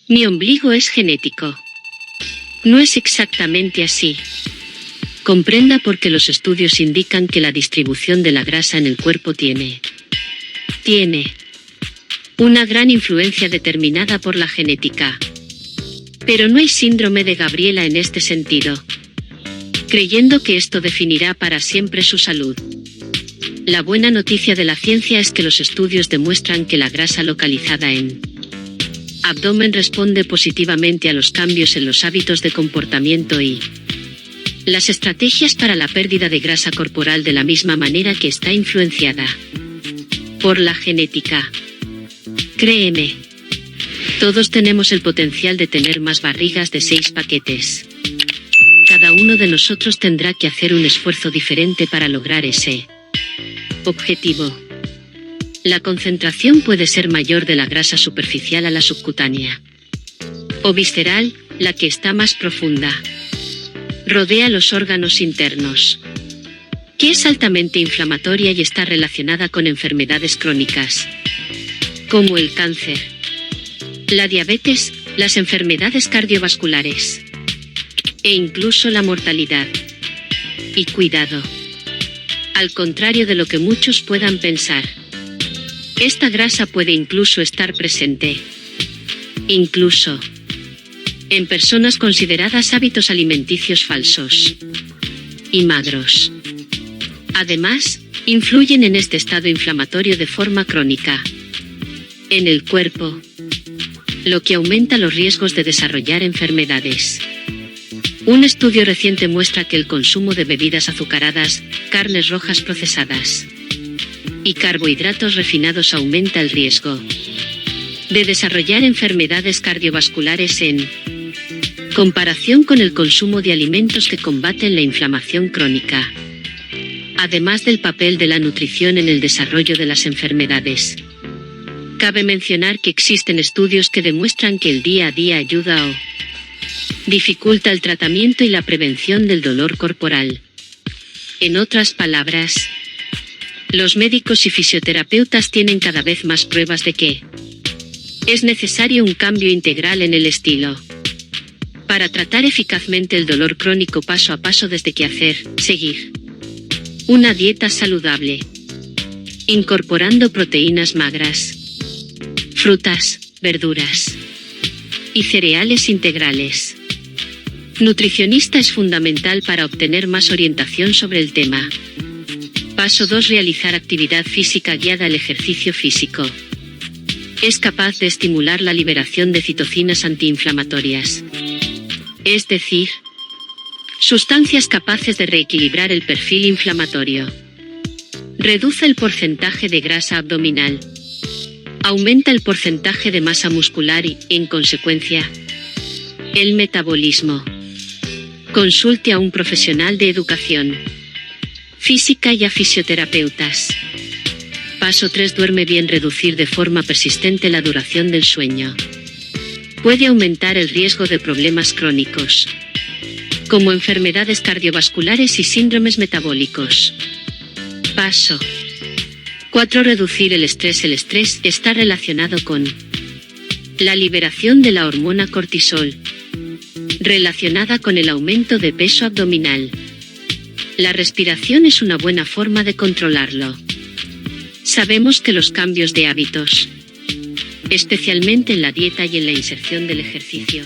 Mi ombligo es genético. No es exactamente así. Comprenda porque los estudios indican que la distribución de la grasa en el cuerpo tiene una gran influencia determinada por la genética. Pero no hay síndrome de Gabriela en este sentido, creyendo que esto definirá para siempre su salud. La buena noticia de la ciencia es que los estudios demuestran que la grasa localizada en abdomen responde positivamente a los cambios en los hábitos de comportamiento y las estrategias para la pérdida de grasa corporal, de la misma manera que está influenciada por la genética. Créeme, todos tenemos el potencial de tener más barrigas de 6 paquetes. Cada uno de nosotros tendrá que hacer un esfuerzo diferente para lograr ese objetivo. La concentración puede ser mayor de la grasa superficial a la subcutánea o visceral, la que está más profunda. Rodea los órganos internos, que es altamente inflamatoria y está relacionada con enfermedades crónicas, como el cáncer, la diabetes, las enfermedades cardiovasculares e incluso la mortalidad. Y cuidado, al contrario de lo que muchos puedan pensar, esta grasa puede incluso estar presente, incluso en personas consideradas hábitos alimenticios falsos y magros. Además, influyen en este estado inflamatorio de forma crónica en el cuerpo, lo que aumenta los riesgos de desarrollar enfermedades. Un estudio reciente muestra que el consumo de bebidas azucaradas, carnes rojas procesadas y carbohidratos refinados aumenta el riesgo de desarrollar enfermedades cardiovasculares en comparación con el consumo de alimentos que combaten la inflamación crónica. Además del papel de la nutrición en el desarrollo de las enfermedades, cabe mencionar que existen estudios que demuestran que el día a día ayuda o dificulta el tratamiento y la prevención del dolor corporal. En otras palabras, los médicos y fisioterapeutas tienen cada vez más pruebas de que es necesario un cambio integral en el estilo para tratar eficazmente el dolor crónico, paso a paso, desde seguir una dieta saludable, incorporando proteínas magras, frutas, verduras y cereales integrales. Nutricionista es fundamental para obtener más orientación sobre el tema. Paso 2. Realizar actividad física guiada. El ejercicio físico es capaz de estimular la liberación de citocinas antiinflamatorias, es decir, sustancias capaces de reequilibrar el perfil inflamatorio. Reduce el porcentaje de grasa abdominal, aumenta el porcentaje de masa muscular y, en consecuencia, el metabolismo. Consulte a un profesional de educación física y a fisioterapeutas. Paso 3. Duerme bien. Reducir de forma persistente la duración del sueño puede aumentar el riesgo de problemas crónicos, como enfermedades cardiovasculares y síndromes metabólicos. Paso 4. Reducir el estrés. El estrés está relacionado con la liberación de la hormona cortisol, relacionada con el aumento de peso abdominal. La respiración es una buena forma de controlarlo. Sabemos que los cambios de hábitos, especialmente en la dieta y en la inserción del ejercicio,